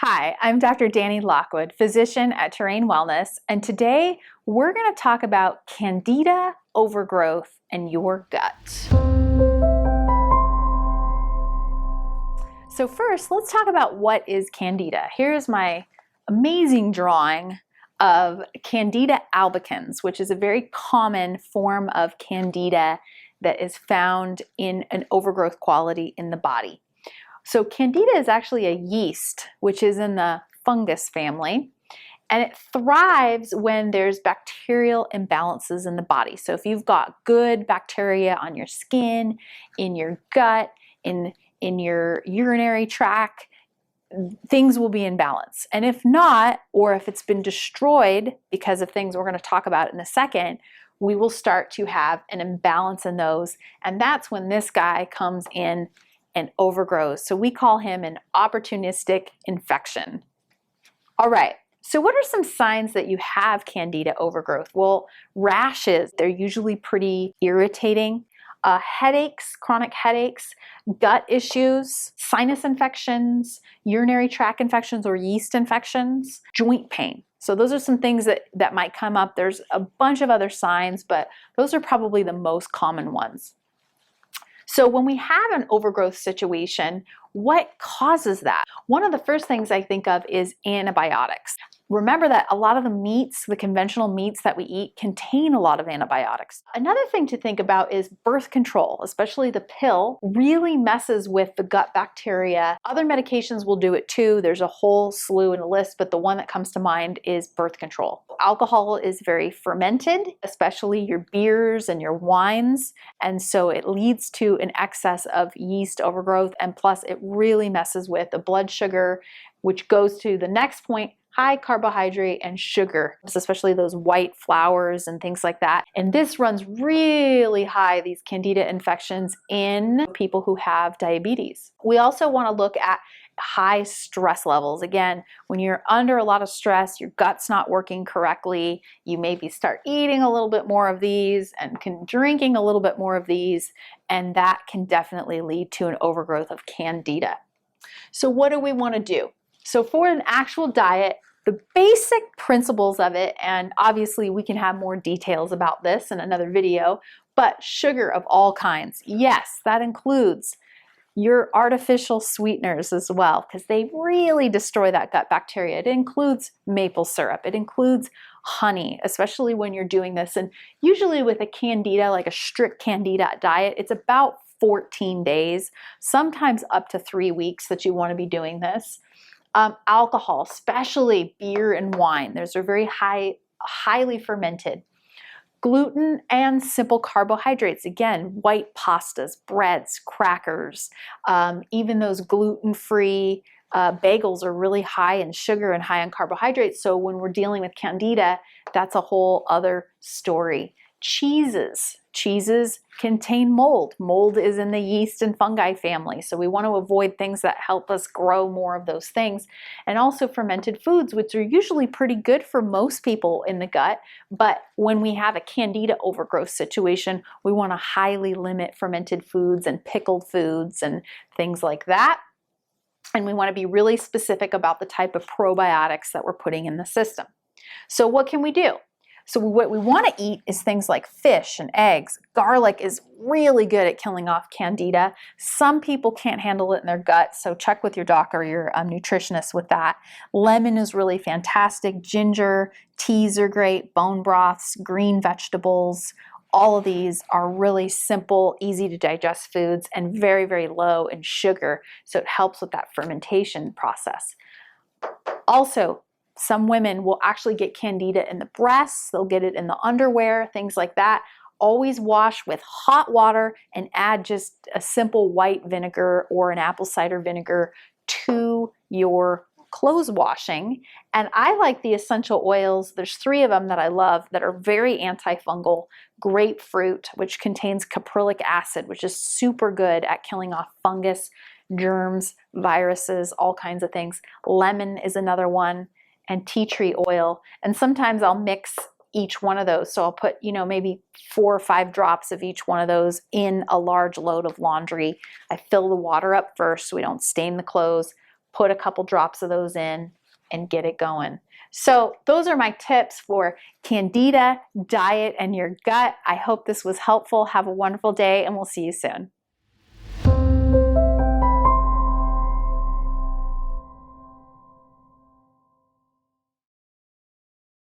Hi, I'm Dr. Danielle Lockwood, physician at Terrain Wellness, and today we're going to talk about Candida overgrowth in your gut. So first, let's talk about what is Candida. Here's my amazing drawing of Candida albicans, which is a very common form of Candida that is found in an overgrowth quality in the body. So Candida is actually a yeast, which is in the fungus family, and it thrives when there's bacterial imbalances in the body. So if you've got good bacteria on your skin, in your gut, in your urinary tract, things will be in balance. And if not, or if it's been destroyed because of things we're going to talk about in a second, we will start to have an imbalance in those. And that's when this guy comes in and overgrows. So we call him an opportunistic infection. All right, so what are some signs that you have Candida overgrowth? Well, rashes, they're usually pretty irritating. Headaches, chronic headaches, gut issues, sinus infections, urinary tract infections or yeast infections, joint pain. So those are some things that might come up. There's a bunch of other signs, but those are probably the most common ones. So when we have an overgrowth situation, what causes that? One of the first things I think of is antibiotics. Remember that a lot of the meats, the conventional meats that we eat, contain a lot of antibiotics. Another thing to think about is birth control, especially the pill, really messes with the gut bacteria. Other medications will do it too. There's a whole slew and a list, but the one that comes to mind is birth control. Alcohol is very fermented, especially your beers and your wines, and so it leads to an excess of yeast overgrowth, and plus it really messes with the blood sugar, which goes to the next point, high carbohydrate and sugar, especially those white flours and things like that. And this runs really high, these Candida infections, in people who have diabetes. We also want to look at high stress levels. Again, when you're under a lot of stress, your gut's not working correctly, you maybe start eating a little bit more of these and drinking a little bit more of these, and that can definitely lead to an overgrowth of Candida. So what do we want to do? So for an actual diet, the basic principles of it, and obviously we can have more details about this in another video, but sugar of all kinds. Yes, that includes your artificial sweeteners as well, because they really destroy that gut bacteria. It includes maple syrup. It includes honey, especially when you're doing this. And usually with a Candida, like a strict Candida diet, it's about 14 days, sometimes up to 3 weeks that you want to be doing this. Alcohol, especially beer and wine, those are very highly fermented. Gluten and simple carbohydrates, again, white pastas, breads, crackers, even those gluten-free bagels are really high in sugar and high in carbohydrates. So when we're dealing with Candida, that's a whole other story. Cheeses contain mold. Mold is in the yeast and fungi family, so we want to avoid things that help us grow more of those things. And also fermented foods, which are usually pretty good for most people in the gut, but when we have a Candida overgrowth situation, we want to highly limit fermented foods and pickled foods and things like that. And we want to be really specific about the type of probiotics that we're putting in the system. So what can we do? So what we want to eat is things like fish and eggs. Garlic is really good at killing off Candida. Some people can't handle it in their gut, so check with your doc or your nutritionist with that. Lemon is really fantastic. Ginger, teas are great. Bone broths, green vegetables. All of these are really simple, easy to digest foods and very, very low in sugar, so it helps with that fermentation process. Also, some women will actually get Candida in the breasts, they'll get it in the underwear, things like that. Always wash with hot water and add just a simple white vinegar or an apple cider vinegar to your clothes washing. And I like the essential oils. There's 3 of them that I love that are very antifungal. Grapefruit, which contains caprylic acid, which is super good at killing off fungus, germs, viruses, all kinds of things. Lemon is another one. And tea tree oil, and sometimes I'll mix each one of those. So I'll put, maybe 4 or 5 drops of each one of those in a large load of laundry. I fill the water up first so we don't stain the clothes, put a couple drops of those in and get it going. So those are my tips for Candida, diet, and your gut. I hope this was helpful. Have a wonderful day, and we'll see you soon.